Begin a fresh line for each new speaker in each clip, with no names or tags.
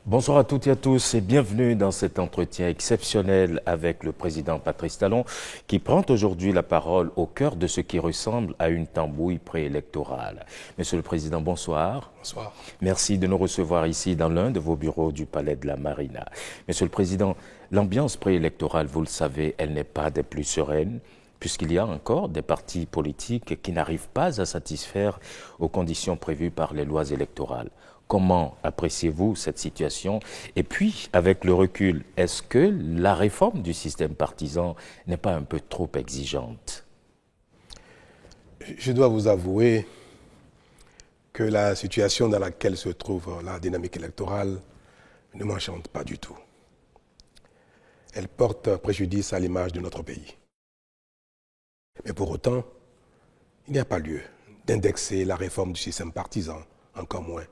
Bonsoir à toutes et à tous et bienvenue dans cet entretien exceptionnel avec le président Patrice Talon qui prend aujourd'hui la parole au cœur de ce qui ressemble à une tambouille préélectorale. Monsieur le Président, bonsoir.
Bonsoir.
Merci de nous recevoir ici dans l'un de vos bureaux du Palais de la Marina. Monsieur le Président, l'ambiance préélectorale, vous le savez, elle n'est pas des plus sereines, puisqu'il y a encore des partis politiques qui n'arrivent pas à satisfaire aux conditions prévues par les lois électorales. Comment appréciez-vous cette situation? Et puis, avec le recul, est-ce que la réforme du système partisan n'est pas un peu trop exigeante?
Je dois vous avouer que la situation dans laquelle se trouve la dynamique électorale ne m'enchante pas du tout. Elle porte préjudice à l'image de notre pays. Mais pour autant, il n'y a pas lieu d'indexer la réforme du système partisan, encore moins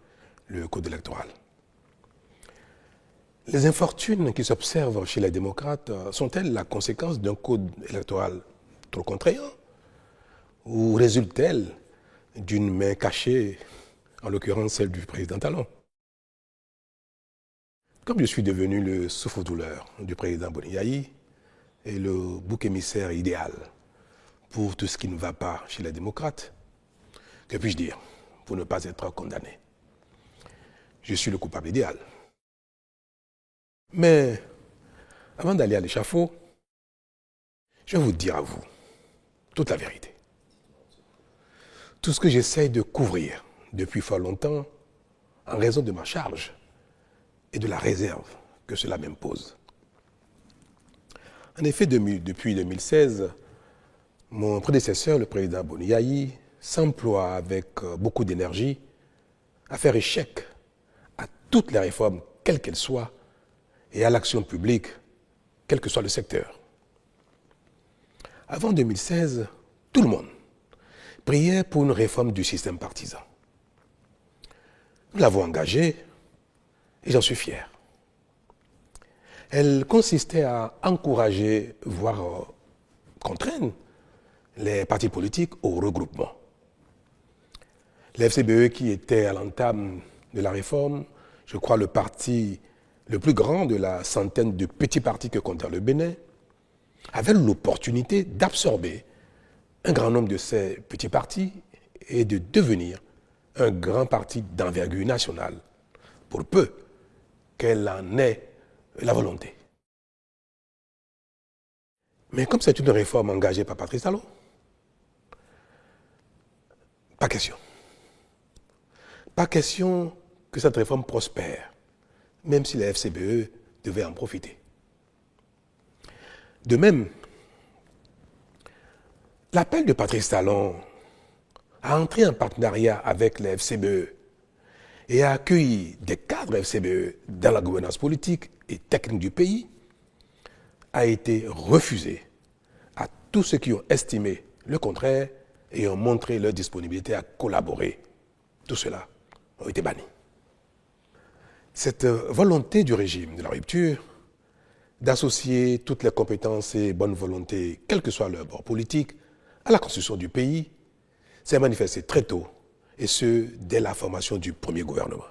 le code électoral. Les infortunes qui s'observent chez les démocrates sont-elles la conséquence d'un code électoral trop contraignant ou résultent-elles d'une main cachée, en l'occurrence celle du président Talon? Comme je suis devenu le souffre-douleur du président Boni et le bouc émissaire idéal pour tout ce qui ne va pas chez les démocrates, que puis-je dire pour ne pas être condamné? Je suis le coupable idéal. Mais avant d'aller à l'échafaud, je vais vous dire à vous toute la vérité. Tout ce que j'essaye de couvrir depuis fort longtemps en raison de ma charge et de la réserve que cela m'impose. En effet, depuis 2016, mon prédécesseur, le président Boni, s'emploie avec beaucoup d'énergie à faire échec à toutes les réformes, quelles qu'elles soient, et à l'action publique, quel que soit le secteur. Avant 2016, tout le monde priait pour une réforme du système partisan. Nous l'avons engagée et j'en suis fier. Elle consistait à encourager, voire contraindre, les partis politiques au regroupement. La FCBE, qui était à l'entame de la réforme, je crois le parti le plus grand de la centaine de petits partis que comptait le Bénin, avait l'opportunité d'absorber un grand nombre de ces petits partis et de devenir un grand parti d'envergure nationale, pour peu qu'elle en ait la volonté. Mais comme c'est une réforme engagée par Patrice Talon, pas question. Pas question que cette réforme prospère, même si la FCBE devait en profiter. De même, l'appel de Patrice Talon à entrer en partenariat avec la FCBE et à accueillir des cadres FCBE dans la gouvernance politique et technique du pays a été refusé à tous ceux qui ont estimé le contraire et ont montré leur disponibilité à collaborer. Tout cela ont été bannis. Cette volonté du régime de la rupture d'associer toutes les compétences et bonnes volontés, quel que soit leur bord politique, à la construction du pays, s'est manifestée très tôt, et ce, dès la formation du premier gouvernement.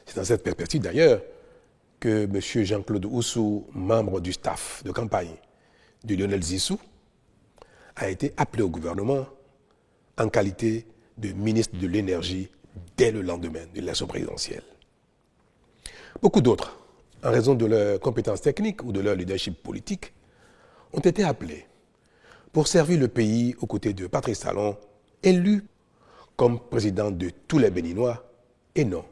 C'est dans cette perspective d'ailleurs que M. Jean-Claude Oussou, membre du staff de campagne de Lionel Zissou, a été appelé au gouvernement en qualité de ministre de l'Énergie dès le lendemain de l'élection présidentielle. Beaucoup d'autres, en raison de leurs compétences techniques ou de leur leadership politique, ont été appelés pour servir le pays aux côtés de Patrice Talon, élu comme président de tous les Béninois et non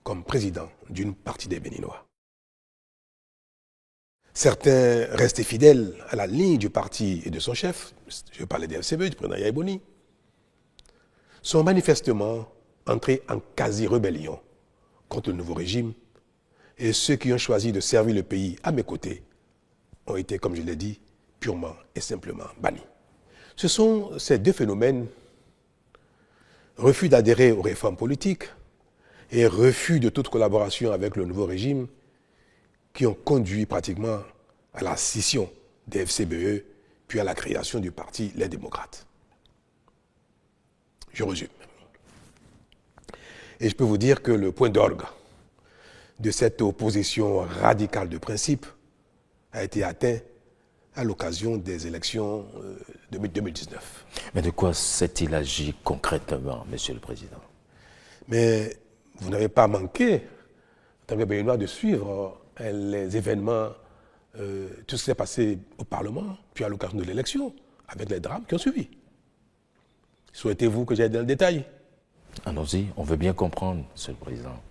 comme président d'une partie des Béninois. Certains restés fidèles à la ligne du parti et de son chef, je parlais des FCBE, du président Yaya Boni, sont manifestement entrés en quasi-rébellion contre le nouveau régime, et ceux qui ont choisi de servir le pays à mes côtés ont été, comme je l'ai dit, purement et simplement bannis. Ce sont ces deux phénomènes, refus d'adhérer aux réformes politiques et refus de toute collaboration avec le nouveau régime qui ont conduit pratiquement à la scission des FCBE, puis à la création du parti Les Démocrates. Je résume. Et je peux vous dire que le point d'orgue de cette opposition radicale de principe a été atteint à l'occasion des élections de 2019.
Mais de quoi s'est-il agi concrètement, Monsieur le Président?
Mais vous n'avez pas manqué, en tant que Béninois, de suivre les événements, tout ce qui s'est passé au Parlement, puis à l'occasion de l'élection, avec les drames qui ont suivi. Souhaitez-vous que j'aille dans le détail?
Allons-y, on veut bien comprendre, Monsieur le Président.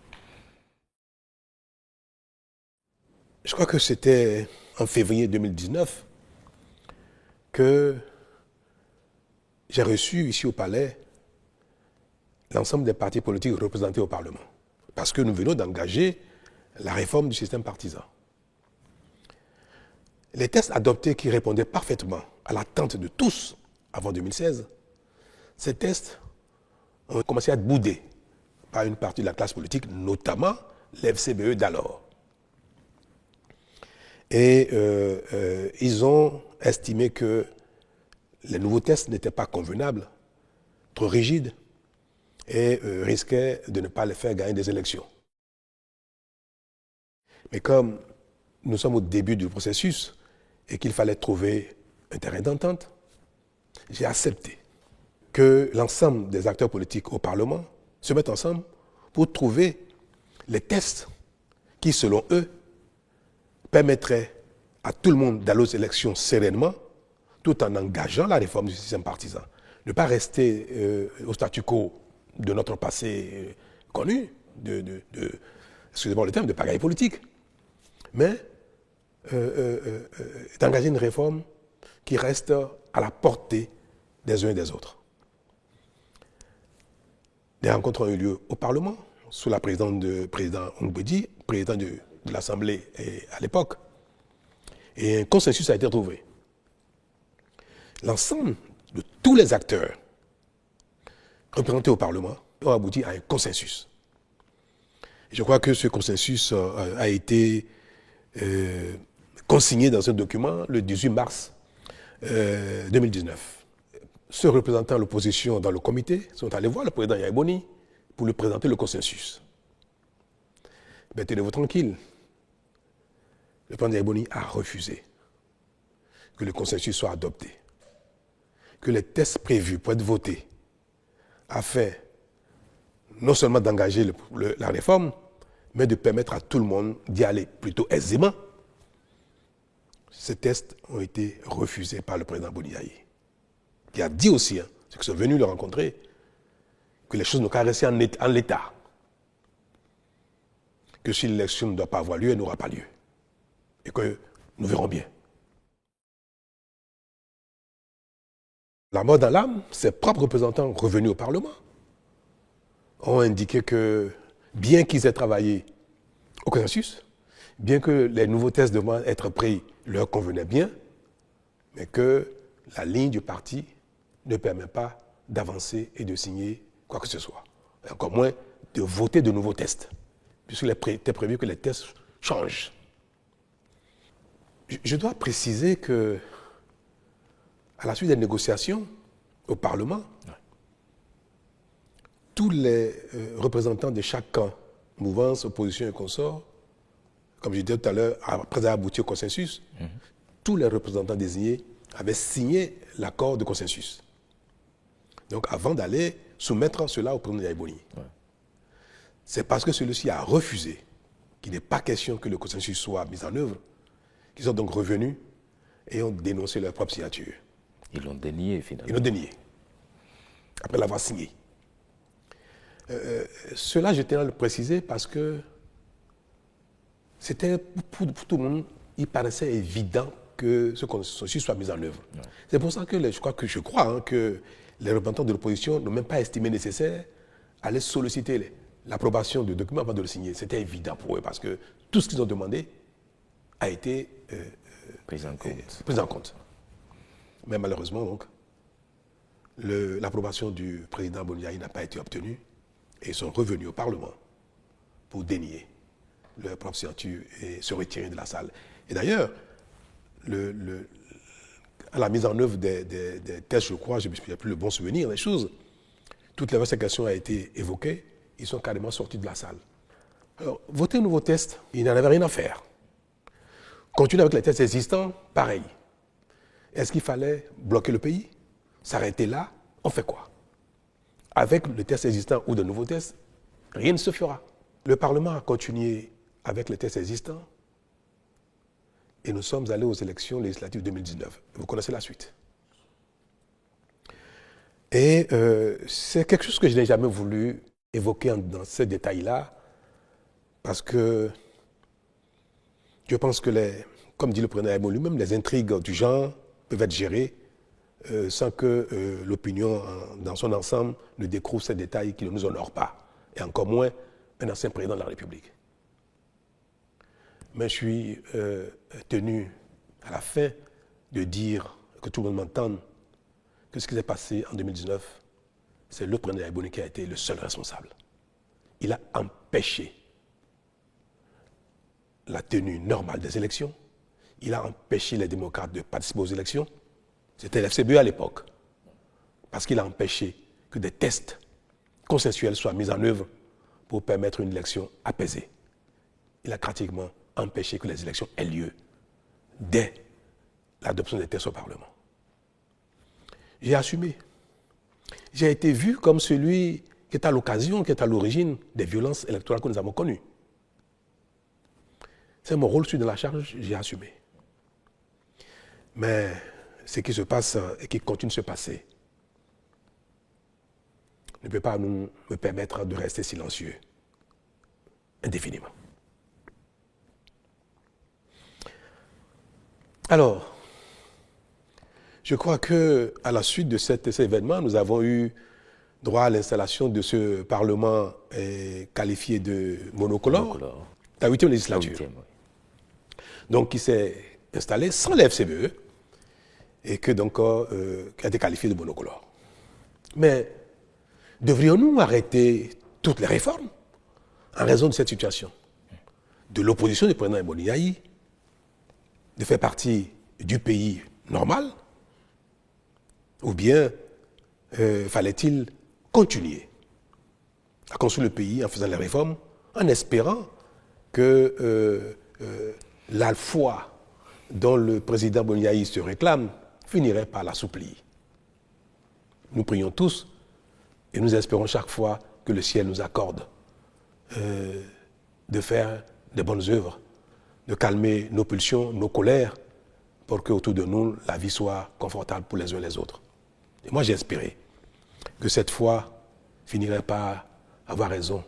Je crois que c'était en février 2019 que j'ai reçu ici au Palais l'ensemble des partis politiques représentés au Parlement. Parce que nous venons d'engager la réforme du système partisan. Les textes adoptés qui répondaient parfaitement à l'attente de tous avant 2016, ces textes ont commencé à être boudés par une partie de la classe politique, notamment les FCBE d'alors. Et ils ont estimé que les nouveaux textes n'étaient pas convenables, trop rigides, et risquaient de ne pas les faire gagner des élections. Mais comme nous sommes au début du processus et qu'il fallait trouver un terrain d'entente, j'ai accepté que l'ensemble des acteurs politiques au Parlement se mettent ensemble pour trouver les textes qui, selon eux, permettraient à tout le monde d'aller aux élections sereinement, tout en engageant la réforme du système partisan. Ne pas rester au statu quo de notre passé connu, excusez-moi le terme, de pagaille politique, mais d'engager une réforme qui reste à la portée des uns et des autres. Des rencontres ont eu lieu au Parlement, sous la présidence de président Ongbedi, président de l'Assemblée à l'époque, et un consensus a été trouvé. L'ensemble de tous les acteurs représentés au Parlement ont abouti à un consensus. Je crois que ce consensus a été consigné dans un document le 18 mars 2019. Ceux représentant l'opposition dans le comité sont allés voir le président Yaya Boni pour lui présenter le consensus. Mais tenez-vous tranquille. Le président Yaya Boni a refusé que le consensus soit adopté, que les tests prévus pour être votés afin non seulement d'engager la réforme, mais de permettre à tout le monde d'y aller plutôt aisément. Ces tests ont été refusés par le président Boniaï, qui a dit aussi, ceux qui sont venus le rencontrer, que les choses n'ont qu'à rester en l'état, que si l'élection ne doit pas avoir lieu, elle n'aura pas lieu, et que nous verrons bien. La mort dans l'âme, ses propres représentants revenus au Parlement ont indiqué que, bien qu'ils aient travaillé au consensus, bien que les nouveaux tests devaient être pris leur convenaient bien, mais que la ligne du parti ne permet pas d'avancer et de signer quoi que ce soit. Et encore moins de voter de nouveaux tests, puisqu'il était prévu que les tests changent. Je dois préciser que, à la suite des négociations au Parlement, tous les représentants de chaque camp, mouvance, opposition et consorts, comme je disais tout à l'heure, après avoir abouti au consensus, tous les représentants désignés avaient signé l'accord de consensus. Donc avant d'aller soumettre cela au président Yaya Boni. C'est parce que celui-ci a refusé qu'il n'est pas question que le consensus soit mis en œuvre, qu'ils sont donc revenus et ont dénoncé leur propre signature.
Ils l'ont dénié finalement.
Ils l'ont dénié, après l'avoir signé. Cela, je tiens à le préciser parce que c'était pour tout le monde, il paraissait évident que ce consensus soit mis en œuvre. C'est pour ça que je crois que les représentants de l'opposition n'ont même pas estimé nécessaire d'aller solliciter l'approbation du document avant de le signer. C'était évident pour eux parce que tout ce qu'ils ont demandé a été
pris en compte.
Mais malheureusement, donc, l'approbation du président Boniaï n'a pas été obtenue et ils sont revenus au Parlement pour dénier leur propre signature et se retirer de la salle. Et d'ailleurs, à la mise en œuvre des tests, je crois, je n'ai plus le bon souvenir des choses, toutes les questions ont été évoquées, ils sont carrément sortis de la salle. Alors, voter un nouveau test, il n'en avait rien à faire. Continuer avec les tests existants, pareil. Est-ce qu'il fallait bloquer le pays? S'arrêter là? On fait quoi? Avec le test existant ou de nouveaux tests, rien ne se fera. Le Parlement a continué avec les tests existants et nous sommes allés aux élections législatives 2019. Vous connaissez la suite. Et c'est quelque chose que je n'ai jamais voulu évoquer dans ces détails-là parce que je pense que, comme dit le président Aymon lui-même, les intrigues du genre peuvent être gérées sans que l'opinion dans son ensemble ne découvre ces détails qui ne nous honorent pas, et encore moins un ancien président de la République. Mais je suis tenu à la fin de dire, que tout le monde m'entende, que ce qui s'est passé en 2019, c'est le président Ayboni qui a été le seul responsable. Il a empêché la tenue normale des élections. Il a empêché les démocrates de participer aux élections. C'était l'FCBE à l'époque. Parce qu'il a empêché que des tests consensuels soient mis en œuvre pour permettre une élection apaisée. Il a pratiquement empêché que les élections aient lieu dès l'adoption des tests au Parlement. J'ai assumé. J'ai été vu comme celui qui est à l'occasion, qui est à l'origine des violences électorales que nous avons connues. C'est mon rôle, je suis dans la charge, j'ai assumé. Mais ce qui se passe et qui continue de se passer ne peut pas me permettre de rester silencieux indéfiniment. Alors, je crois qu'à la suite de cet événement, nous avons eu droit à l'installation de ce Parlement qualifié de monocolore, la 8e législature. La 8e, oui. Donc, qui s'est installé sans la FCBE et qui a été qualifié de monocolore. Mais devrions-nous arrêter toutes les réformes en raison de cette situation? De l'opposition du président Aymoni Yayi, de faire partie du pays normal, ou bien fallait-il continuer à construire le pays en faisant les réformes, en espérant que la foi dont le président Boniaï se réclame finirait par l'assouplir. Nous prions tous et nous espérons chaque fois que le ciel nous accorde de faire de bonnes œuvres, de calmer nos pulsions, nos colères, pour qu'autour de nous, la vie soit confortable pour les uns et les autres. Et moi, j'ai espéré que cette foi finirait par avoir raison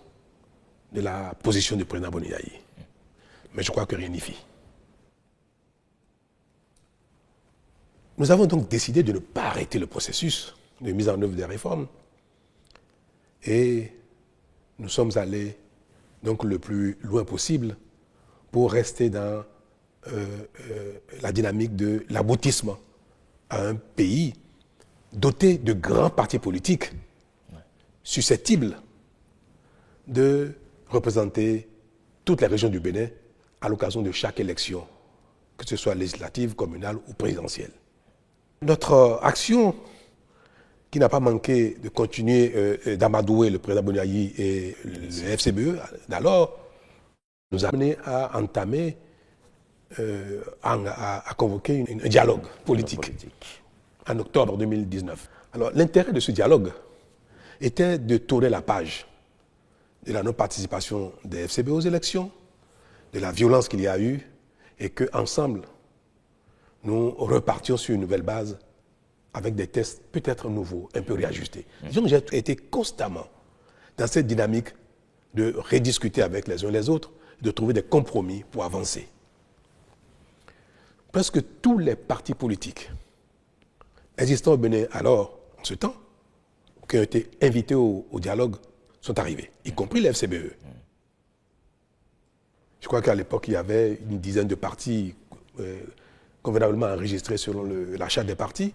de la position du président Boniaï. Mais je crois que rien n'y fit. Nous avons donc décidé de ne pas arrêter le processus de mise en œuvre des réformes et nous sommes allés donc le plus loin possible pour rester dans la dynamique de l'aboutissement à un pays doté de grands partis politiques susceptibles de représenter toutes les régions du Bénin à l'occasion de chaque élection, que ce soit législative, communale ou présidentielle. Notre action, qui n'a pas manqué de continuer d'amadouer le président Boniaï et le FCBE d'alors, nous a amené à entamer, à convoquer un dialogue politique en octobre 2019. Alors l'intérêt de ce dialogue était de tourner la page de la non-participation des FCBE aux élections, de la violence qu'il y a eu, et qu'ensemble, nous repartions sur une nouvelle base avec des tests peut-être nouveaux, un peu réajustés. Disons que j'ai été constamment dans cette dynamique de rediscuter avec les uns et les autres, de trouver des compromis pour avancer. Presque tous les partis politiques existants au Bénin alors, en ce temps, qui ont été invités au dialogue, sont arrivés, y compris les FCBE. Je crois qu'à l'époque, il y avait une dizaine de partis convenablement enregistrés selon la charte des partis.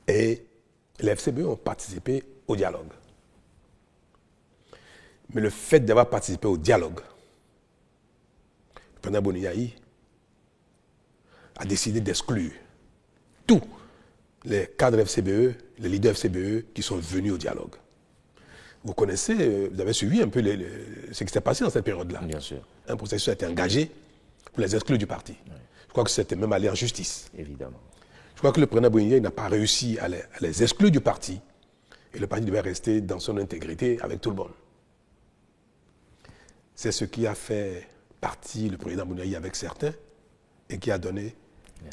Et les FCBE ont participé au dialogue. Mais le fait d'avoir participé au dialogue, le président Boni a décidé d'exclure tous les cadres FCBE, les leaders FCBE qui sont venus au dialogue. Vous connaissez, vous avez suivi un peu ce qui s'est passé dans cette période-là.
Bien sûr.
Un processus a été engagé pour les exclure du parti. Oui. Je crois que c'était même allé en justice.
Évidemment.
Je crois que le président Boni n'a pas réussi à les exclure du parti et le parti devait rester dans son intégrité avec tout le monde. C'est ce qui a fait partie le président Boni avec certains et qui a donné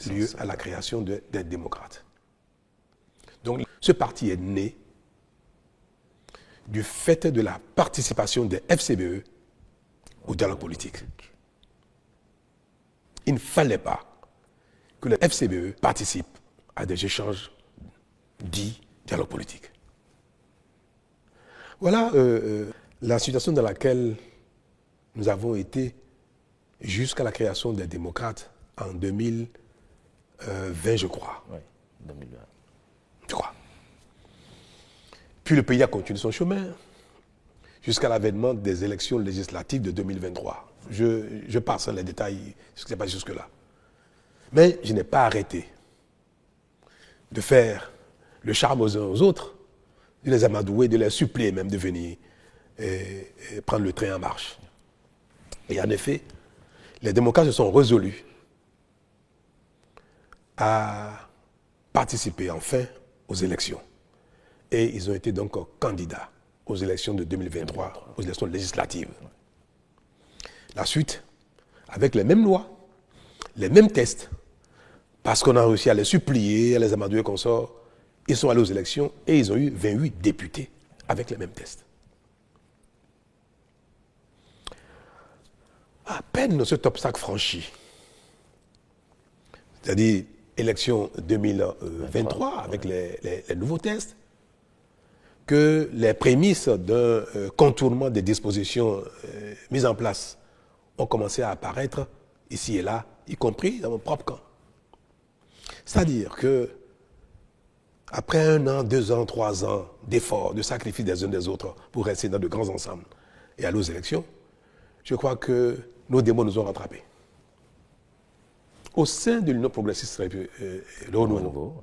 lieu à la création des démocrates. Donc ce parti est né du fait de la participation des FCBE au dialogue politique. Il ne fallait pas que les FCBE participent à des échanges dits dialogue politique. Voilà la situation dans laquelle nous avons été jusqu'à la création des démocrates en 2020, je crois.
Oui, 2020.
Je crois. Puis le pays a continué son chemin jusqu'à l'avènement des élections législatives de 2023. Je passe les détails, ce qui s'est passé jusque-là. Mais je n'ai pas arrêté de faire le charme aux uns aux autres, de les amadouer, de les supplier même de venir et prendre le train en marche. Et en effet, les démocrates se sont résolus à participer enfin aux élections. Et ils ont été donc candidats aux élections de 2023, aux élections législatives. La suite, avec les mêmes lois, les mêmes tests, parce qu'on a réussi à les supplier, à les amadouer qu'on sort, ils sont allés aux élections et ils ont eu 28 députés avec les mêmes tests. À peine cet obstacle franchi, c'est-à-dire élection 2023 avec les nouveaux tests, que les prémices d'un contournement des dispositions mises en place ont commencé à apparaître ici et là, y compris dans mon propre camp. C'est-à-dire que après 1 an, 2 ans, 3 ans d'efforts, de sacrifices des uns des autres pour rester dans de grands ensembles et aller aux élections, je crois que nos démons nous ont rattrapés. Au sein de l'Union progressiste le Renouveau,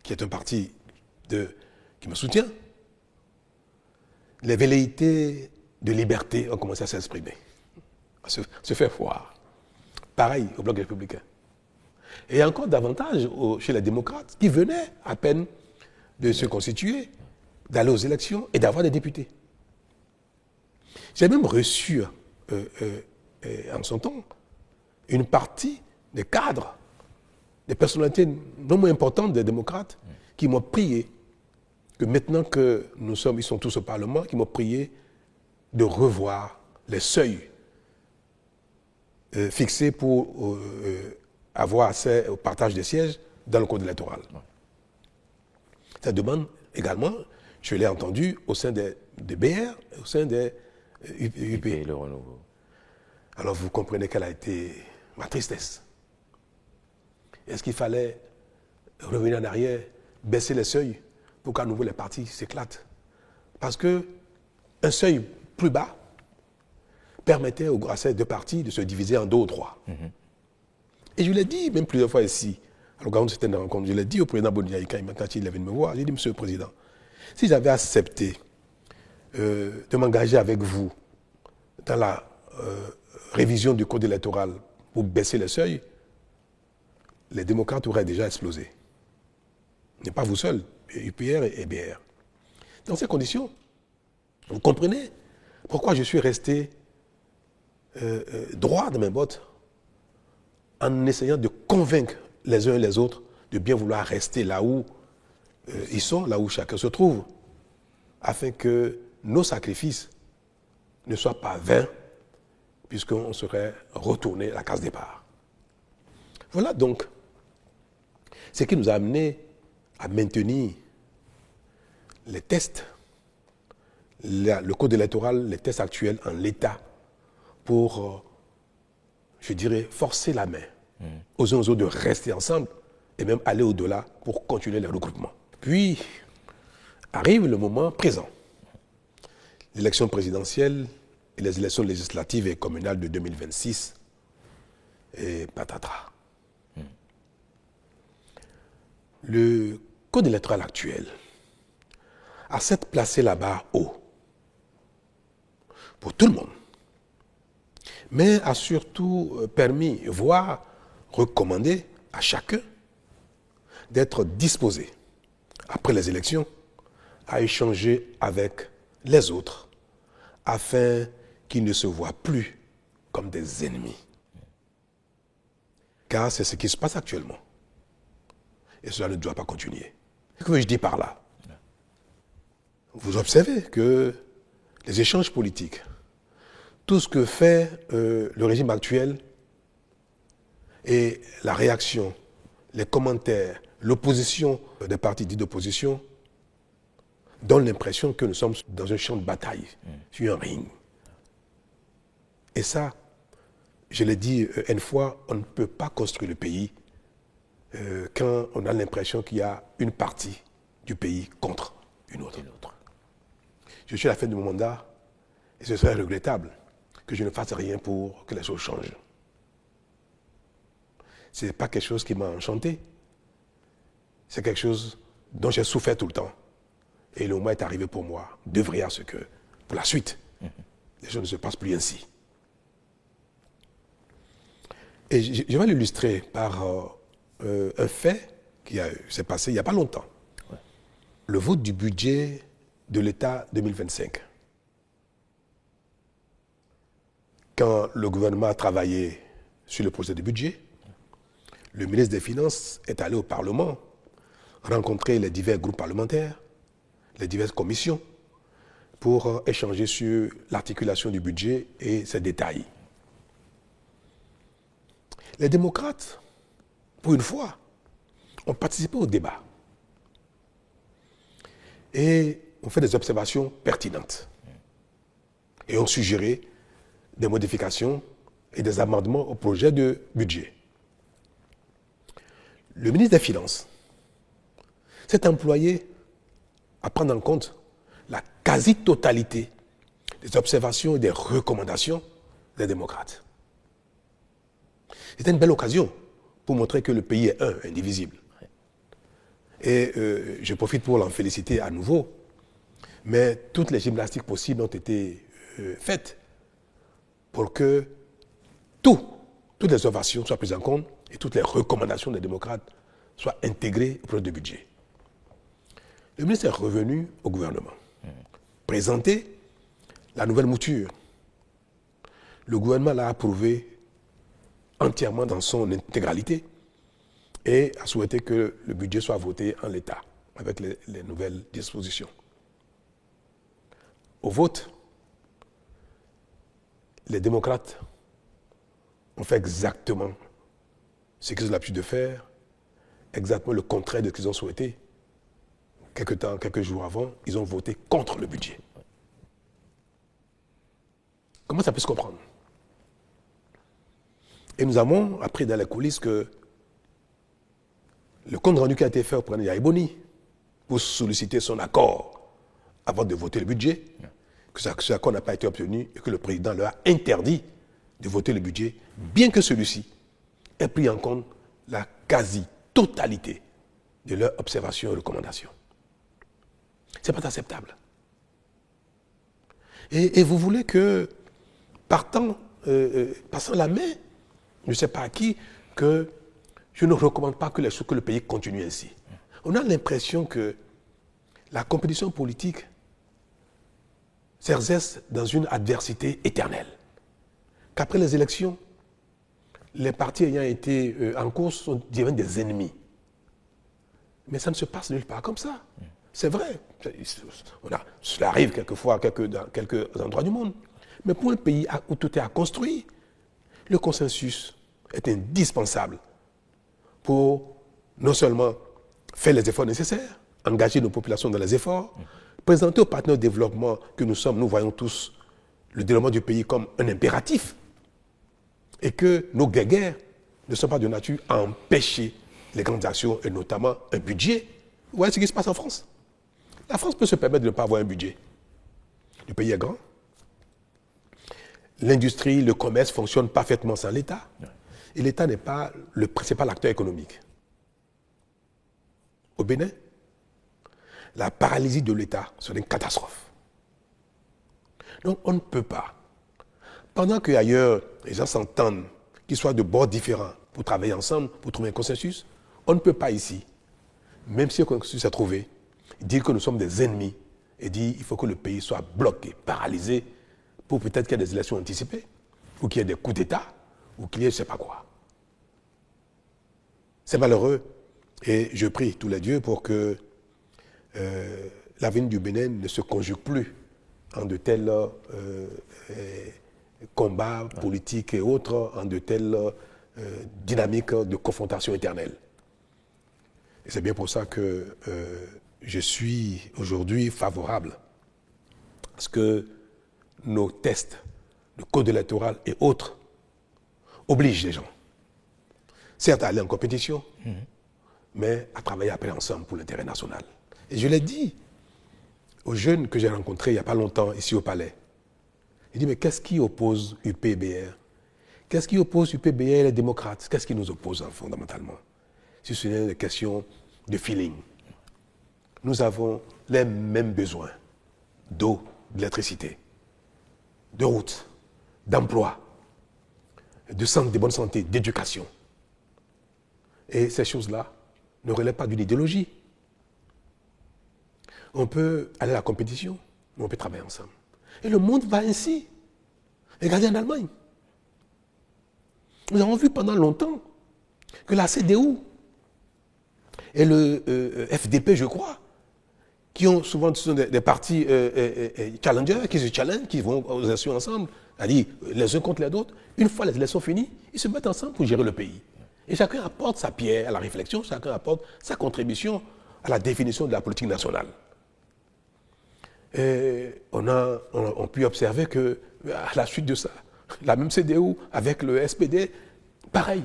qui est un parti qui me soutient, les velléités de liberté ont commencé à s'exprimer, à se faire voir. Pareil au Bloc républicain. Et encore davantage chez les démocrates qui venaient à peine de se constituer, d'aller aux élections et d'avoir des députés. J'ai même reçu en son temps une partie des cadres, des personnalités non moins importantes des démocrates qui m'ont prié que maintenant que ils sont tous au Parlement, qui m'ont prié de revoir les seuils fixés pour avoir accès au partage des sièges dans le code électoral. Cette demande, également, je l'ai entendue au sein des BR, au sein des UP.
Le Renouveau.
Alors vous comprenez quelle a été ma tristesse. Est-ce qu'il fallait revenir en arrière, baisser les seuils pour qu'à nouveau les partis s'éclatent? Parce qu'un seuil plus bas permettait à ces deux partis de se diviser en 2 ou 3. Et je l'ai dit même plusieurs fois ici, à l'occasion de certaines rencontres, je l'ai dit au président Boni quand il est venu me voir, j'ai dit, Monsieur le Président, si j'avais accepté de m'engager avec vous dans la révision du code électoral pour baisser les seuils, les démocrates auraient déjà explosé. Ce n'est pas vous seul, UPR et BR. Dans ces conditions, vous comprenez pourquoi je suis resté droit dans mes bottes en essayant de convaincre les uns et les autres de bien vouloir rester là où ils sont, là où chacun se trouve, afin que nos sacrifices ne soient pas vains, puisqu'on serait retourné à la case départ. Voilà donc ce qui nous a amené à maintenir les tests, le code électoral, les tests actuels en l'état pour, je dirais, forcer la main aux uns aux autres de rester ensemble et même aller au-delà pour continuer les regroupements. Puis arrive le moment présent. l'élection présidentielle et les élections législatives et communales de 2026 et patatras. Le code électoral actuel a certes placé la barre haut pour tout le monde, mais a surtout permis, voire recommandé à chacun d'être disposé, après les élections, à échanger avec les autres afin qu'ils ne se voient plus comme des ennemis. Car c'est ce qui se passe actuellement. Et cela ne doit pas continuer. Ce que je dis par là? Vous observez que les échanges politiques, tout ce que fait le régime actuel et la réaction, les commentaires, l'opposition des partis dits d'opposition donnent l'impression que nous sommes dans un champ de bataille, sur un ring. Et ça, je l'ai dit une fois, on ne peut pas construire le pays quand on a l'impression qu'il y a une partie du pays contre une autre. Je suis à la fin de mon mandat et ce serait regrettable que je ne fasse rien pour que les choses changent. Ce n'est pas quelque chose qui m'a enchanté. C'est quelque chose dont j'ai souffert tout le temps. Et le moment est arrivé pour moi d'œuvrer à ce que, pour la suite, les choses ne se passent plus ainsi. Et je vais l'illustrer par un fait qui s'est passé il n'y a pas longtemps. Ouais. Le vote du budget de l'État 2025. Quand le gouvernement a travaillé sur le projet de budget, le ministre des Finances est allé au Parlement rencontrer les divers groupes parlementaires, les diverses commissions, pour échanger sur l'articulation du budget et ses détails. Les démocrates, pour une fois, ont participé au débat et ont fait des observations pertinentes et ont suggéré des modifications et des amendements au projet de budget. Le ministre des Finances s'est employé à prendre en compte la quasi-totalité des observations et des recommandations des démocrates. C'était une belle occasion pour montrer que le pays est un, indivisible. Et je profite pour l'en féliciter à nouveau, mais toutes les gymnastiques possibles ont été faites pour que toutes les observations soient prises en compte et toutes les recommandations des démocrates soient intégrées au projet de budget. Le ministre est revenu au gouvernement, présenter la nouvelle mouture. Le gouvernement l'a approuvé entièrement dans son intégralité et a souhaité que le budget soit voté en l'état avec les nouvelles dispositions. Au vote, les démocrates ont fait exactement ce qu'ils ont l'habitude de faire, exactement le contraire de ce qu'ils ont souhaité. Quelques jours avant, ils ont voté contre le budget. Comment ça peut se comprendre? Et nous avons appris dans les coulisses que le compte rendu qui a été fait au président Yahya Boni pour solliciter son accord avant de voter le budget, que cet accord n'a pas été obtenu et que le président leur a interdit de voter le budget, bien que celui-ci ait pris en compte la quasi-totalité de leurs observations et recommandations. Ce n'est pas acceptable. Et vous voulez que, passant la main, je ne sais pas à qui, que je ne recommande pas que le pays continue ainsi. On a l'impression que la compétition politique s'exerce dans une adversité éternelle. Qu'après les élections, les partis ayant été en course deviennent des ennemis. Mais ça ne se passe nulle part comme ça. C'est vrai. Cela arrive quelquefois dans quelques endroits du monde. Mais pour un pays où tout est à construire, le consensus est indispensable pour non seulement faire les efforts nécessaires, engager nos populations dans les efforts, présenter aux partenaires de développement que nous sommes, nous voyons tous le développement du pays comme un impératif et que nos guerres ne sont pas de nature à empêcher les grandes actions et notamment un budget. Vous voyez ce qui se passe en France? La France peut se permettre de ne pas avoir un budget. Le pays est grand. L'industrie, le commerce fonctionnent parfaitement sans l'État. Et l'État n'est pas le principal acteur économique. Au Bénin, la paralysie de l'État serait une catastrophe. Donc on ne peut pas. Pendant qu'ailleurs, les gens s'entendent, qu'ils soient de bords différents, pour travailler ensemble, pour trouver un consensus, on ne peut pas ici, même si un consensus est trouvé, dire que nous sommes des ennemis et dire qu'il faut que le pays soit bloqué, paralysé, pour peut-être qu'il y ait des élections anticipées, ou qu'il y ait des coups d'État, ou qu'il y ait je ne sais pas quoi. C'est malheureux. Et je prie tous les dieux pour que l'avenir du Bénin ne se conjugue plus en de tels combats politiques et autres, en de telles dynamiques de confrontation éternelle. Et c'est bien pour ça que je suis aujourd'hui favorable à ce que nos tests, le code électoral et autres, obligent les gens, certes à aller en compétition, mais à travailler après ensemble pour l'intérêt national. Et je l'ai dit aux jeunes que j'ai rencontrés il n'y a pas longtemps ici au Palais. J'ai dit, mais qu'est-ce qui oppose UPBR? Qu'est-ce qui oppose UPBR et les démocrates? Qu'est-ce qui nous oppose fondamentalement? Si ce n'est une question de feeling. Nous avons les mêmes besoins d'eau, d'électricité, de routes, d'emploi, de bonne santé, d'éducation. Et ces choses-là ne relèvent pas d'une idéologie. On peut aller à la compétition, mais on peut travailler ensemble. Et le monde va ainsi. Regardez en Allemagne. Nous avons vu pendant longtemps que la CDU et le FDP, je crois, qui ont souvent des partis challengers, qui se challengent, qui vont aux élections ensemble, c'est-à-dire les uns contre les autres, une fois les élections finies, ils se mettent ensemble pour gérer le pays. Et chacun apporte sa pierre à la réflexion, chacun apporte sa contribution à la définition de la politique nationale. Et on pu observer que, à la suite de ça, la même CDU avec le SPD, pareil.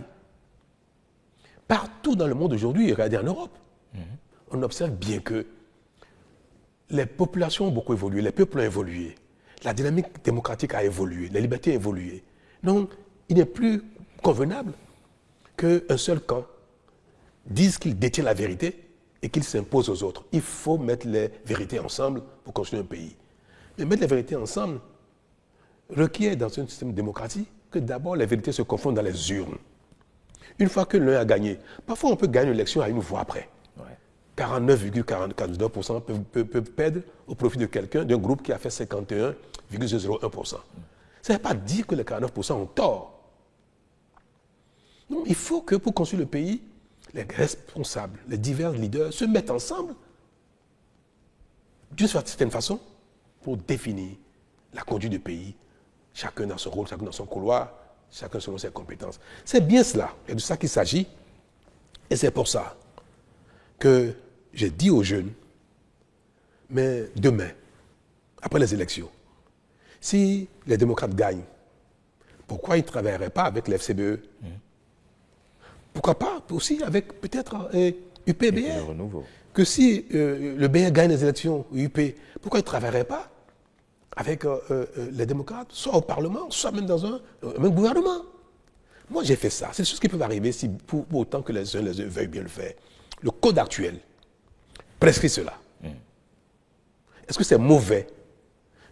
Partout dans le monde aujourd'hui, regardez en Europe, on observe bien que les populations ont beaucoup évolué, les peuples ont évolué, la dynamique démocratique a évolué, les libertés ont évolué. Donc, il n'est plus convenable qu'un seul camp dise qu'il détient la vérité et qu'il s'impose aux autres. Il faut mettre les vérités ensemble pour construire un pays. Mais mettre les vérités ensemble requiert dans un système démocratique que d'abord les vérités se confondent dans les urnes. Une fois que l'un a gagné, parfois on peut gagner une élection à une voix près. 49,49% peuvent perdre au profit de quelqu'un, d'un groupe qui a fait 51,01%. Ça ne veut pas dire que les 49% ont tort. Non, il faut que pour construire le pays, les responsables, les divers leaders se mettent ensemble d'une certaine façon pour définir la conduite du pays, chacun dans son rôle, chacun dans son couloir, chacun selon ses compétences. C'est bien cela, et de ça qu'il s'agit. Et c'est pour ça que j'ai dit aux jeunes, mais demain, après les élections, si les démocrates gagnent, pourquoi ils ne travailleraient pas avec l'FCBE? Pourquoi pas aussi avec peut-être UPBR? Que si le BR gagne les élections, UP, pourquoi ils ne travailleraient pas avec les démocrates, soit au Parlement, soit même dans un même gouvernement? Moi, j'ai fait ça. C'est des choses qui peuvent arriver si, pour autant que les uns les autres veuillent bien le faire. Le code actuel prescrit cela. Est-ce que c'est mauvais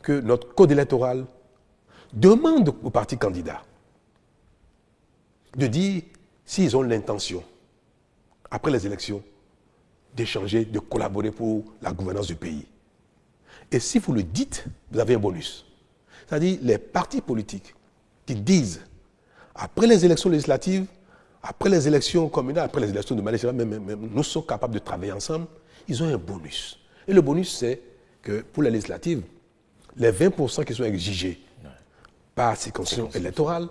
que notre code électoral demande aux partis candidats de dire s'ils ont l'intention, après les élections, d'échanger, de collaborer pour la gouvernance du pays? Et si vous le dites, vous avez un bonus. C'est-à-dire les partis politiques qui disent, après les élections législatives, après les élections communales, après les élections de Malaisie, nous sommes capables de travailler ensemble, ils ont un bonus. Et le bonus, c'est que pour les législatives, les 20% qui sont exigés par circonscription électorale,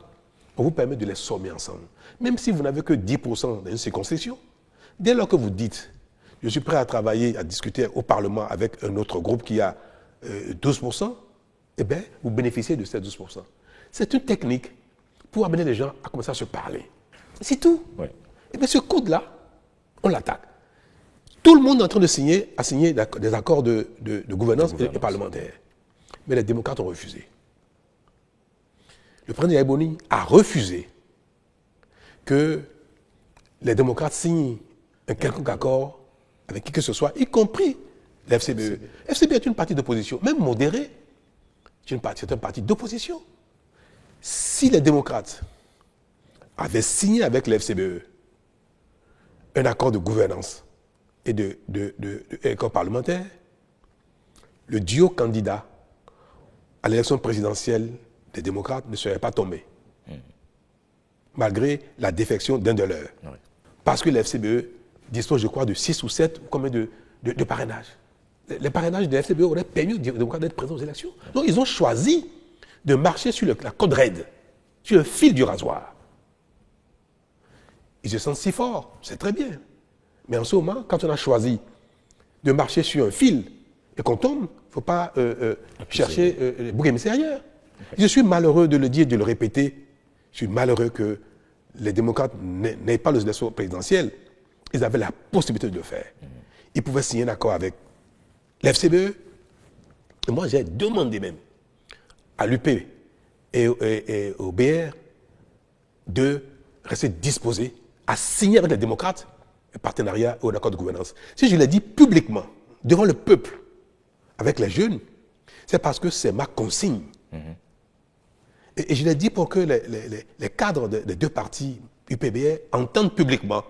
on vous permet de les sommer ensemble. Même si vous n'avez que 10% dans une circonscription, dès lors que vous dites, je suis prêt à travailler, à discuter au Parlement avec un autre groupe qui a 12%, eh bien, vous bénéficiez de ces 12%. C'est une technique pour amener les gens à commencer à se parler. C'est tout. Ouais. Et bien ce code-là, on l'attaque. Tout le monde est en train de signer des accords de gouvernance et parlementaire. mais les démocrates ont refusé. Le président Yaïboni a refusé que les démocrates signent un quelconque accord avec qui que ce soit, y compris l'FCBE. FCBE est une partie d'opposition, même modérée. C'est un parti d'opposition. Si les démocrates avaient signé avec l'FCBE un accord de gouvernance et d'accord parlementaire, le duo candidat à l'élection présidentielle des démocrates ne serait pas tombé, malgré la défection d'un de leurs. Oui. Parce que l'FCBE dispose, je crois, de 6 ou 7 combien de parrainages. Les parrainages de l'FCBE auraient permis aux démocrates d'être présents aux élections. Donc ils ont choisi de marcher sur la corde raide, sur le fil du rasoir. Ils se sentent si forts, c'est très bien. Mais en ce moment, quand on a choisi de marcher sur un fil et qu'on tombe, il ne faut pas chercher les boucs émissaires ailleurs. Okay. Je suis malheureux de le dire et de le répéter. Je suis malheureux que les démocrates n'aient pas les élections présidentielles. Ils avaient la possibilité de le faire. Ils pouvaient signer un accord avec l'FCBE. Et moi, j'ai demandé même à l'UP et au BR de rester disposés à signer avec les démocrates un partenariat ou un accord de gouvernance. Si je l'ai dit publiquement, devant le peuple, avec les jeunes, c'est parce que c'est ma consigne. Et je l'ai dit pour que les cadres des deux partis UPBR entendent publiquement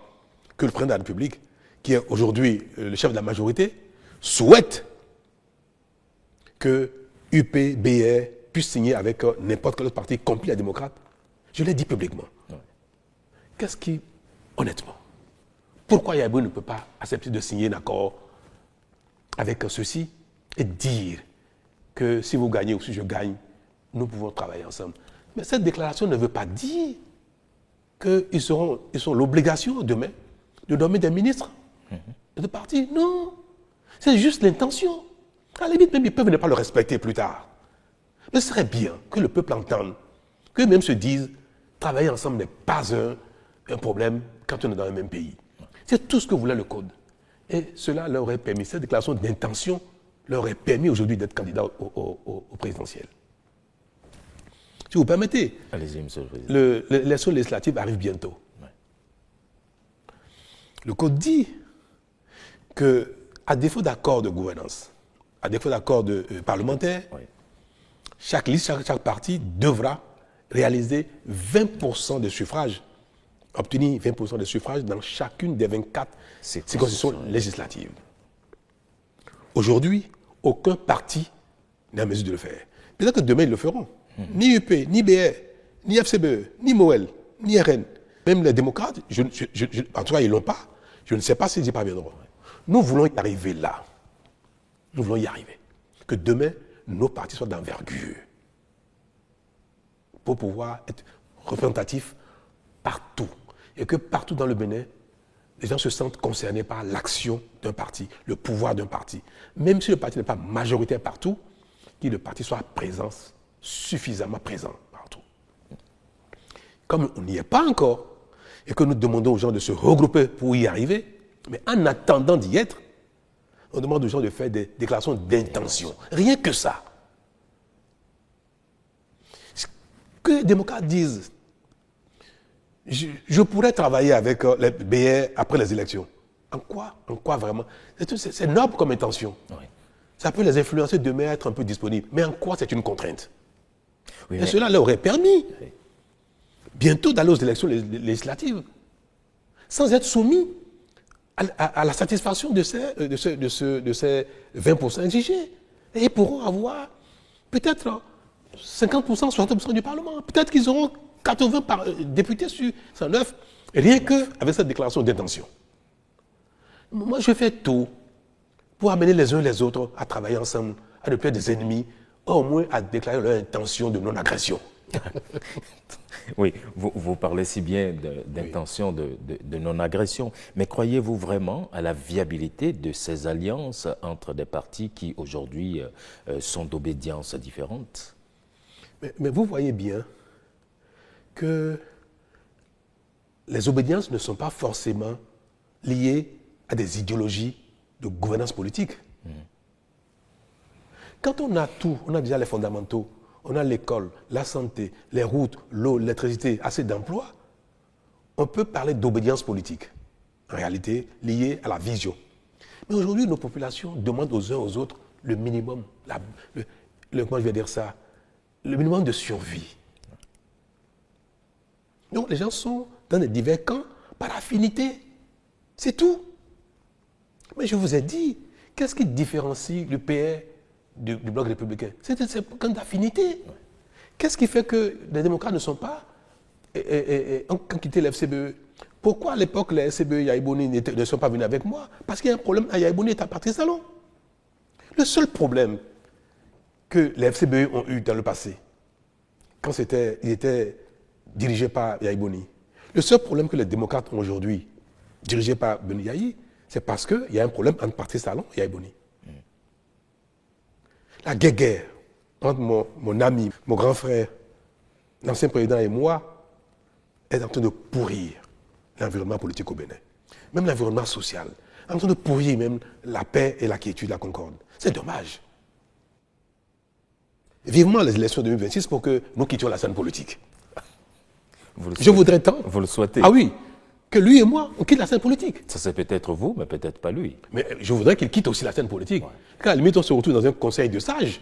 que le président de la République, qui est aujourd'hui le chef de la majorité, souhaite que UPBR puisse signer avec n'importe quel autre parti, y compris les démocrates. Je l'ai dit publiquement. Ouais. Qu'est-ce qui, honnêtement, pourquoi Yaïboni ne peut pas accepter de signer un accord avec ceux-ci et dire que si vous gagnez ou si je gagne, nous pouvons travailler ensemble. Mais cette déclaration ne veut pas dire qu'ils ont l'obligation demain de nommer des ministres de parti. Non, c'est juste l'intention. À la limite, même ils peuvent ne pas le respecter plus tard. Mais ce serait bien que le peuple entende, qu'eux-mêmes se disent, travailler ensemble n'est pas un problème quand on est dans le même pays. C'est tout ce que voulait le Code. Et cela leur aurait permis, cette déclaration d'intention leur aurait permis aujourd'hui d'être candidat au présidentiel. Si vous permettez,
allez-y, monsieur le président.
L'élection législative arrive bientôt. Ouais. Le Code dit qu'à défaut d'accord de gouvernance, à défaut d'accord parlementaire, ouais, chaque liste, chaque parti devra réaliser 20% de suffrages, obtenir 20% de suffrages dans chacune des 24 circonscriptions législatives. Aujourd'hui, aucun parti n'est en mesure de le faire. Peut-être que demain, ils le feront. Ni UP, ni BR, ni FCBE, ni MOEL, ni RN, même les démocrates, en tout cas, ils ne l'ont pas. Je ne sais pas s'ils y parviendront. Nous voulons y arriver là. Nous voulons y arriver. Que demain, nos partis soient d'envergure pour pouvoir être représentatifs partout. Et que partout dans le Bénin, les gens se sentent concernés par l'action d'un parti, le pouvoir d'un parti. Même si le parti n'est pas majoritaire partout, que le parti soit présent, suffisamment présent partout. Comme on n'y est pas encore, et que nous demandons aux gens de se regrouper pour y arriver, mais en attendant d'y être, on demande aux gens de faire des déclarations d'intention. Rien que ça. Que les démocrates disent, je pourrais travailler avec les BR après les élections. En quoi vraiment? C'est noble comme intention. Oui. Ça peut les influencer demain à être un peu disponibles. Mais en quoi c'est une contrainte? Oui, et cela leur aurait permis bientôt d'aller aux élections législatives sans être soumis à la satisfaction de ces 20% exigés. Et ils pourront avoir peut-être 50%, 60% du Parlement. Peut-être qu'ils auront 80 députés sur 109, rien qu'avec cette déclaration d'intention. Moi, je fais tout pour amener les uns les autres à travailler ensemble, à ne plus être des ennemis, au moins à déclarer leur intention de non-agression.
Oui, vous parlez si bien d'intention de non-agression, mais croyez-vous vraiment à la viabilité de ces alliances entre des partis qui aujourd'hui sont d'obédience différentes?
Mais vous voyez bien que les obédiences ne sont pas forcément liées à des idéologies de gouvernance politique. Quand on a tout, on a déjà les fondamentaux, on a l'école, la santé, les routes, l'eau, l'électricité, assez d'emplois, on peut parler d'obédience politique, en réalité liée à la vision. Mais aujourd'hui, nos populations demandent aux uns aux autres le minimum, comment je vais dire ça, le minimum de survie. Donc les gens sont dans des divers camps par affinité. C'est tout. Mais je vous ai dit, qu'est-ce qui différencie le PR du bloc républicain? C'est un camp d'affinité. Qu'est-ce qui fait que les démocrates ne sont pas ont quitté le FCBE? Pourquoi à l'époque les FCBE Yaïbouni ne sont pas venus avec moi? Parce qu'il y a un problème à Yaïbouni et à Patrice Talon. Le seul problème que les FCBE ont eu dans le passé, quand ils étaient dirigés par Yaïbouni, le seul problème que les démocrates ont aujourd'hui, dirigés par Beni Yahi, c'est parce qu'il y a un problème entre Patrice Talon et Yaïbouni. La guerre entre mon ami, mon grand frère, l'ancien président et moi, est en train de pourrir l'environnement politique au Bénin. Même l'environnement social. En train de pourrir même la paix et la quiétude, la concorde. C'est dommage. Vivement les élections de 2026 pour que nous quittions la scène politique. Je voudrais tant.
Vous le souhaitez?
Ah oui, que lui et moi, on quitte la scène politique.
Ça c'est peut-être vous, mais peut-être pas lui.
Mais je voudrais qu'il quitte aussi la scène politique. Ouais. Car à la limite, on se retrouve dans un conseil de sages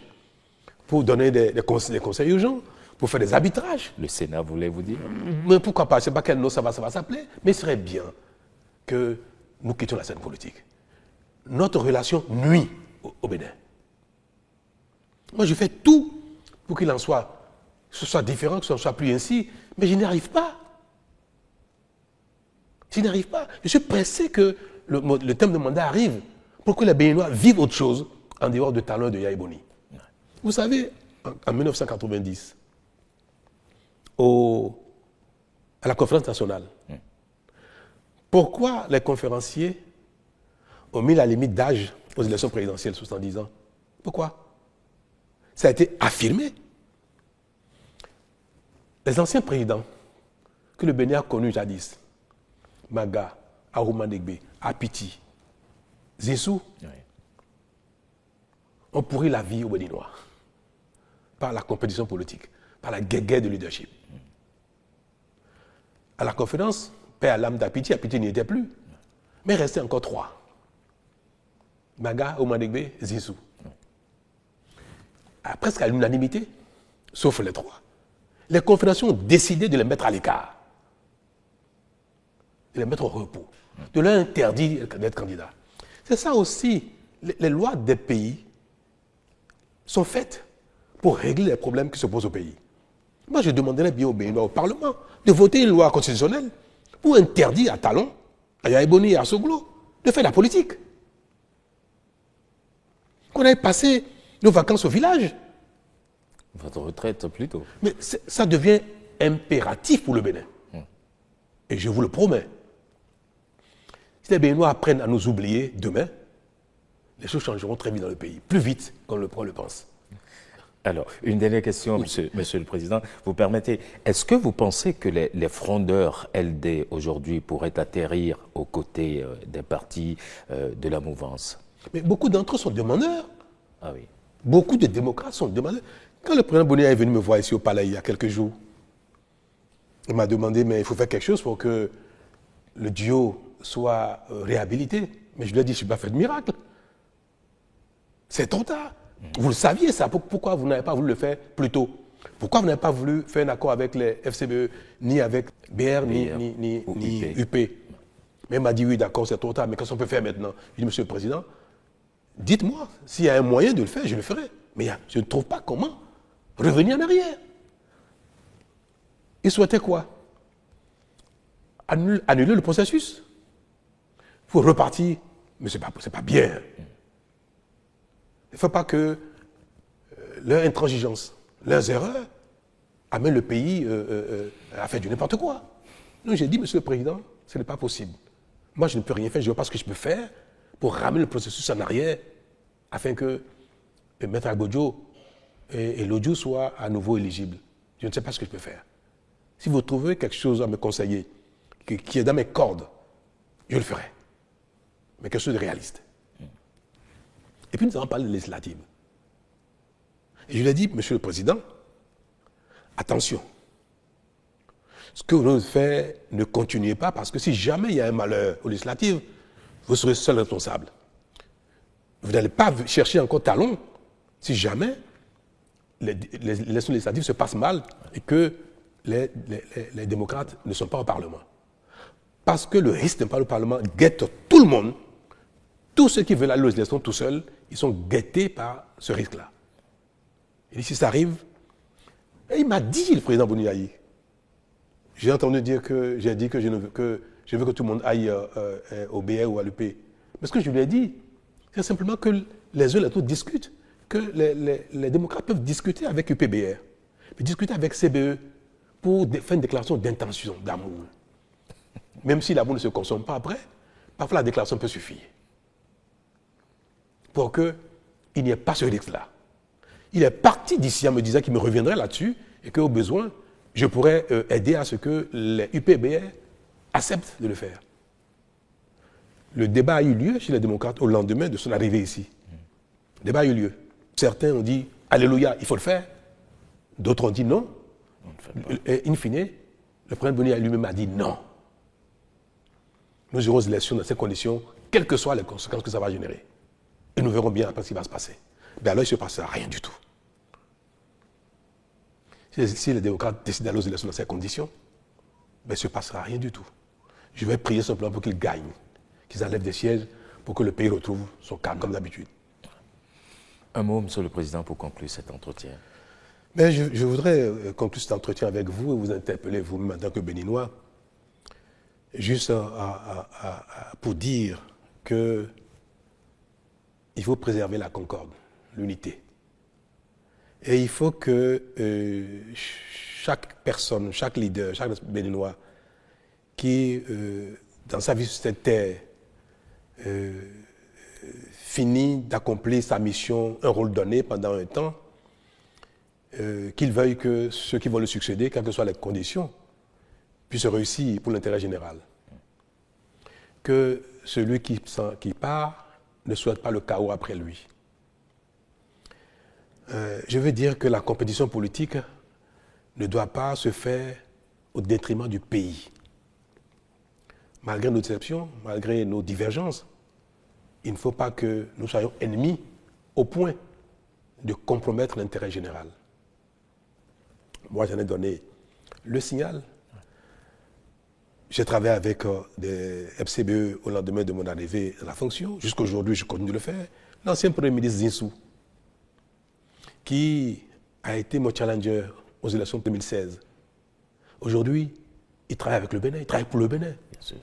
pour donner des conseils aux gens, pour faire des arbitrages.
Le Sénat voulait vous dire?
Mais pourquoi pas? Je ne sais pas quel nom ça va s'appeler, mais il serait bien que nous quittions la scène politique. Notre relation nuit au Bénin. Moi, je fais tout pour qu'il en soit, que ce soit différent, que ce ne soit plus ainsi, mais je n'y arrive pas. Je n'y arrive pas. Je suis pressé que le terme de mandat arrive pour que les Béninois vivent autre chose en dehors de Talon et de Yaïbouni. Vous savez, en 1990, à la conférence nationale, pourquoi les conférenciers ont mis la limite d'âge aux élections présidentielles, 70 ans? Pourquoi? Ça a été affirmé. Les anciens présidents que le Bénin a connus jadis, Maga, Arouma Degbe, Apiti, Zissou, ont pourri la vie aux Béninois par la compétition politique, par la guerre de leadership. À la conférence, paix à l'âme d'Apiti, Apiti n'y était plus, mais il restait encore 3. Maga, Arouma Degbe, Zissou. Presque à l'unanimité, sauf les 3. Les confédérations ont décidé de les mettre à l'écart, de les mettre au repos, de leur interdire d'être candidats. C'est ça aussi, les lois des pays sont faites pour régler les problèmes qui se posent au pays. Moi, je demanderais bien au Béninois, au Parlement, de voter une loi constitutionnelle pour interdire à Talon, à Yaïbouni et à Soglo de faire la politique. Qu'on aille passer nos vacances au village.
Votre retraite plutôt.
Mais ça devient impératif pour le Bénin. Et je vous le promets. Si les Béninois apprennent à nous oublier demain, les choses changeront très vite dans le pays, plus vite qu'on le pense.
Alors, une dernière question, oui. Monsieur le Président. Vous permettez, est-ce que vous pensez que les frondeurs LD aujourd'hui pourraient atterrir aux côtés des partis de la mouvance?
Mais beaucoup d'entre eux sont demandeurs.
Ah oui.
Beaucoup de démocrates sont demandeurs. Quand le président Boni est venu me voir ici au palais il y a quelques jours, il m'a demandé, mais il faut faire quelque chose pour que le duo soit réhabilité. Mais je lui ai dit, je ne suis pas fait de miracle. C'est trop tard. Vous le saviez ça. Pourquoi vous n'avez pas voulu le faire plus tôt? Pourquoi vous n'avez pas voulu faire un accord avec les FCBE, ni avec BR, ni UP? Mais il m'a dit, oui, d'accord, c'est trop tard, mais qu'est-ce qu'on peut faire maintenant? Je dit, monsieur le Président, dites-moi, s'il y a un moyen de le faire, je le ferai. Mais je ne trouve pas comment revenir en arrière. Il souhaitait quoi? Annuler le processus. Il faut repartir. Mais ce n'est pas bien. Il ne faut pas que leur intransigeance, leurs erreurs amènent le pays à faire du n'importe quoi. Donc j'ai dit, monsieur le Président, ce n'est pas possible. Moi, je ne peux rien faire, je ne vois pas ce que je peux faire pour ramener le processus en arrière afin que Maître Agbodjo et l'audio soient à nouveau éligibles. Je ne sais pas ce que je peux faire. Si vous trouvez quelque chose à me conseiller qui est dans mes cordes, je le ferai. Mais quelque chose de réaliste. Et puis nous allons parler de législative. Et je lui ai dit, Monsieur le Président, attention. Ce que vous faites, ne continuez pas, parce que si jamais il y a un malheur aux législatives, vous serez seul responsable. Vous n'allez pas chercher encore talon si jamais les élections législatives se passent mal et que les démocrates ne sont pas au Parlement. Parce que le risque de ne pas au Parlement guette tout le monde. Tous ceux qui veulent aller aux élections tout seuls, ils sont guettés par ce risque-là. Et si ça arrive, et il m'a dit, le président Bouniaï, j'ai entendu dire que j'ai dit que je veux que tout le monde aille au BR ou à l'UP. Mais ce que je lui ai dit, c'est simplement que les uns et les autres discutent, que les démocrates peuvent discuter avec UPBR, mais discuter avec CBE pour faire une déclaration d'intention, d'amour. Même si l'amour ne se consomme pas après, parfois la déclaration peut suffire. Pour qu'il n'y ait pas ce risque-là. Il est parti d'ici en me disant qu'il me reviendrait là-dessus et qu'au besoin, je pourrais aider à ce que les UPBR acceptent de le faire. Le débat a eu lieu chez les démocrates au lendemain de son arrivée ici. Le débat a eu lieu. Certains ont dit « Alléluia, il faut le faire ». D'autres ont dit non. Et in fine, le président Boni lui-même a dit non. Nous aurons des élections dans ces conditions, quelles que soient les conséquences que ça va générer. Et nous verrons bien après ce qui va se passer. Mais alors il ne se passera rien du tout. Si les démocrates décident d'aller aux élections dans ces conditions, il ne se passera rien du tout. Je vais prier simplement pour qu'ils gagnent, qu'ils enlèvent des sièges pour que le pays retrouve son calme comme d'habitude.
Un mot, Monsieur le Président, pour conclure cet entretien.
Mais je voudrais conclure cet entretien avec vous et vous interpeller vous-même en tant que Béninois, juste pour dire qu'il faut préserver la concorde, l'unité. Et il faut que chaque personne, chaque leader, chaque Béninois qui, dans sa vie sur cette terre, finit d'accomplir sa mission, un rôle donné pendant un temps, qu'il veuille que ceux qui vont le succéder, quelles que soient les conditions, puissent réussir pour l'intérêt général. Que celui qui part ne souhaite pas le chaos après lui. Je veux dire que la compétition politique ne doit pas se faire au détriment du pays. Malgré nos déceptions, malgré nos divergences, il ne faut pas que nous soyons ennemis au point de compromettre l'intérêt général. Moi, j'en ai donné le signal. J'ai travaillé avec des FCBE au lendemain de mon arrivée à la fonction. Jusqu'aujourd'hui, je continue de le faire. L'ancien Premier ministre Zinsou, qui a été mon challenger aux élections de 2016. Aujourd'hui, il travaille avec le Bénin, il travaille pour le Bénin.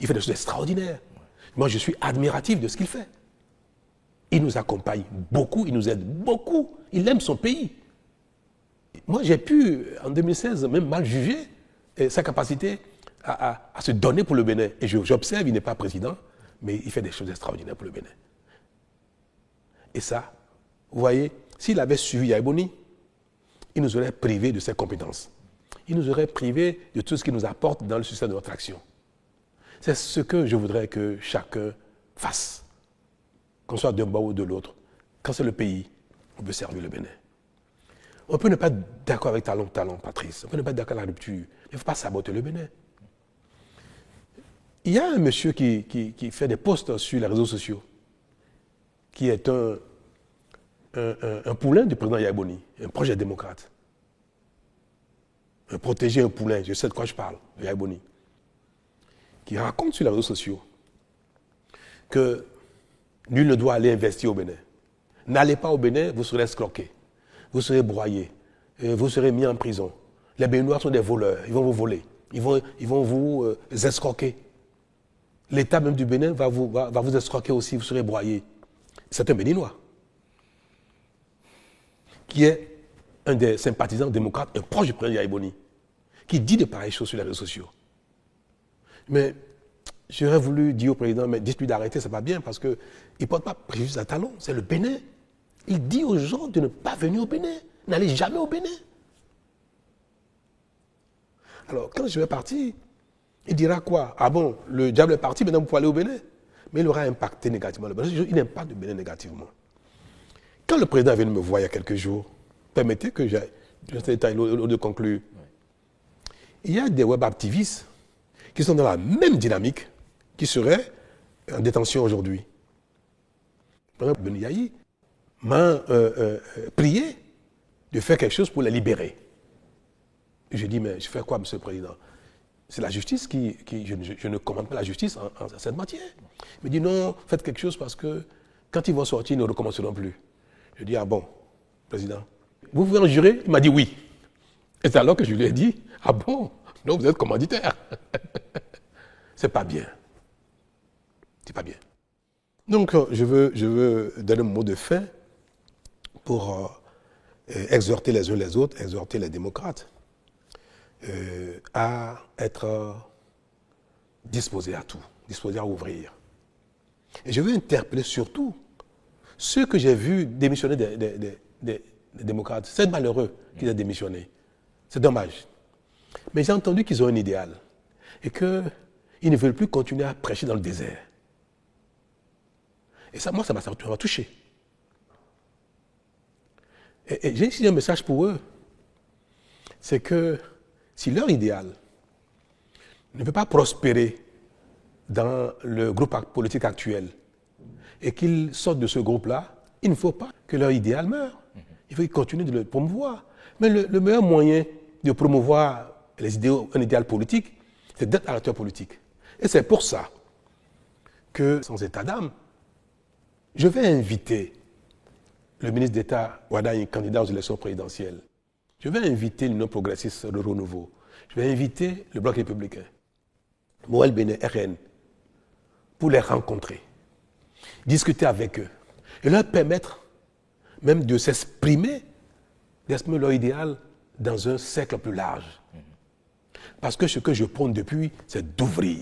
Il fait des choses extraordinaires. Moi, je suis admiratif de ce qu'il fait. Il nous accompagne beaucoup, il nous aide beaucoup. Il aime son pays. Moi, j'ai pu, en 2016, même mal juger sa capacité à se donner pour le Bénin. Et j'observe, il n'est pas président, mais il fait des choses extraordinaires pour le Bénin. Et ça, vous voyez, s'il avait suivi Yaya Boni, il nous aurait privés de ses compétences. Il nous aurait privés de tout ce qui nous apporte dans le succès de notre action. C'est ce que je voudrais que chacun fasse, qu'on soit d'un bord ou de l'autre. Quand c'est le pays, on peut servir le Bénin. On peut ne pas être d'accord avec Talon, Patrice. On peut ne pas être d'accord avec la rupture. Il ne faut pas saboter le Bénin. Il y a un monsieur qui fait des posts sur les réseaux sociaux, qui est un poulain du président Yaya Boni, un projet démocrate. Un protégé, un poulain, je sais de quoi je parle, Yaya Boni, qui raconte sur les réseaux sociaux que nul ne doit aller investir au Bénin. N'allez pas au Bénin, vous serez escroqué, vous serez broyé, vous serez mis en prison. Les Béninois sont des voleurs, ils vont vous voler, ils vont vous escroquer. L'État même du Bénin va vous escroquer aussi, vous serez broyé. C'est un Béninois qui est un des sympathisants démocrates, un proche du président Yaya Boni, qui dit de pareilles choses sur les réseaux sociaux. Mais j'aurais voulu dire au président, mais dites-lui d'arrêter, c'est pas bien, parce qu'il ne porte pas préjudice à Talon, c'est le Bénin. Il dit aux gens de ne pas venir au Bénin, n'allez jamais au Bénin. Alors, quand je vais partir, il dira quoi? Ah bon, le diable est parti, maintenant vous pouvez aller au Bénin. Mais il aura impacté négativement le Bénin. Il n'aime pas le Bénin négativement. Quand le président est venu me voir il y a quelques jours, permettez que j'ai cet détail de conclure. Il y a des web activistes qui sont dans la même dynamique, qui seraient en détention aujourd'hui. Par exemple, Ben Yahi m'a prié de faire quelque chose pour les libérer. J'ai dit, mais je fais quoi, Monsieur le Président? C'est la justice je ne commande pas la justice en cette matière. Il me dit, non, faites quelque chose parce que quand ils vont sortir, ils ne recommenceront plus. Je dis, ah bon, Président, vous pouvez en jurer? Il m'a dit oui. Et c'est alors que je lui ai dit, ah bon, donc vous êtes commanditaire. C'est pas bien. C'est pas bien. Donc, je veux donner un mot de fin pour exhorter les uns les autres, exhorter les démocrates à être disposés à tout, disposés à ouvrir. Et je veux interpeller surtout ceux que j'ai vus démissionner des démocrates. C'est malheureux qu'ils aient démissionné. C'est dommage. Mais j'ai entendu qu'ils ont un idéal et qu'ils ne veulent plus continuer à prêcher dans le désert. Et ça, moi, ça m'a touché. Et j'ai ici un message pour eux. C'est que si leur idéal ne peut pas prospérer dans le groupe politique actuel et qu'ils sortent de ce groupe-là, il ne faut pas que leur idéal meure. Il faut qu'ils continuent de le promouvoir. Mais le meilleur moyen de promouvoir un idéal politique, c'est d'être un acteur politique. Et c'est pour ça que, sans état d'âme, je vais inviter le ministre d'État Wadaï, candidat aux élections présidentielles. Je vais inviter l'Union progressiste de renouveau. Je vais inviter le Bloc républicain, Moël Béné, RN, pour les rencontrer, discuter avec eux et leur permettre même de s'exprimer leur idéal dans un cercle plus large. Parce que ce que je prône depuis, c'est d'ouvrir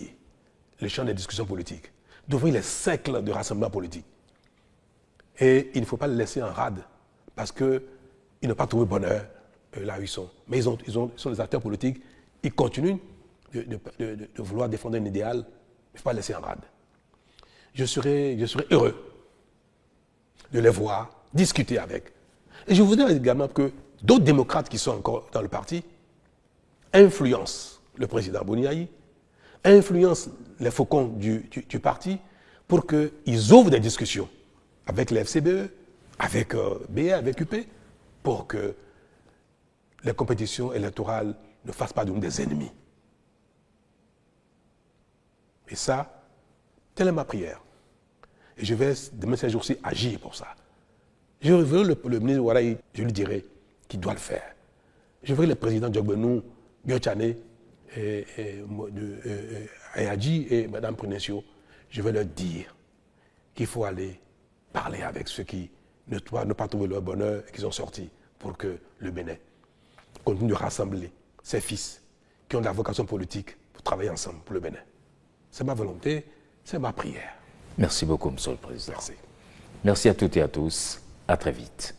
le champ des discussions politiques, d'ouvrir les cercles de rassemblement politique. Et il ne faut pas les laisser en rade, parce qu'ils n'ont pas trouvé bonheur là où ils sont. Mais ils sont des acteurs politiques, ils continuent de vouloir défendre un idéal, il ne faut pas les laisser en rade. Je serai heureux de les voir, discuter avec. Et je voudrais également que d'autres démocrates qui sont encore dans le parti influencent le président Bouniaï, influencent les faucons du parti pour qu'ils ouvrent des discussions avec les FCBE, avec BA, avec UP, pour que les compétitions électorales ne fassent pas de nous des ennemis. Et ça, telle est ma prière. Et je vais, demain ces jours-ci, agir pour ça. Je veux le ministre Wadaï, je lui dirai qu'il doit le faire. Je veux le président Djogbenou, Biochane, Ayadji et Mme Prunesio, je vais leur dire qu'il faut aller parler avec ceux qui ne pas trouver leur bonheur et qui sont sortis pour que le Bénin continue de rassembler ses fils qui ont de la vocation politique pour travailler ensemble pour le Bénin. C'est ma volonté, c'est ma prière.
Merci beaucoup, Monsieur le Président.
Merci.
Merci à toutes et à tous. À très vite.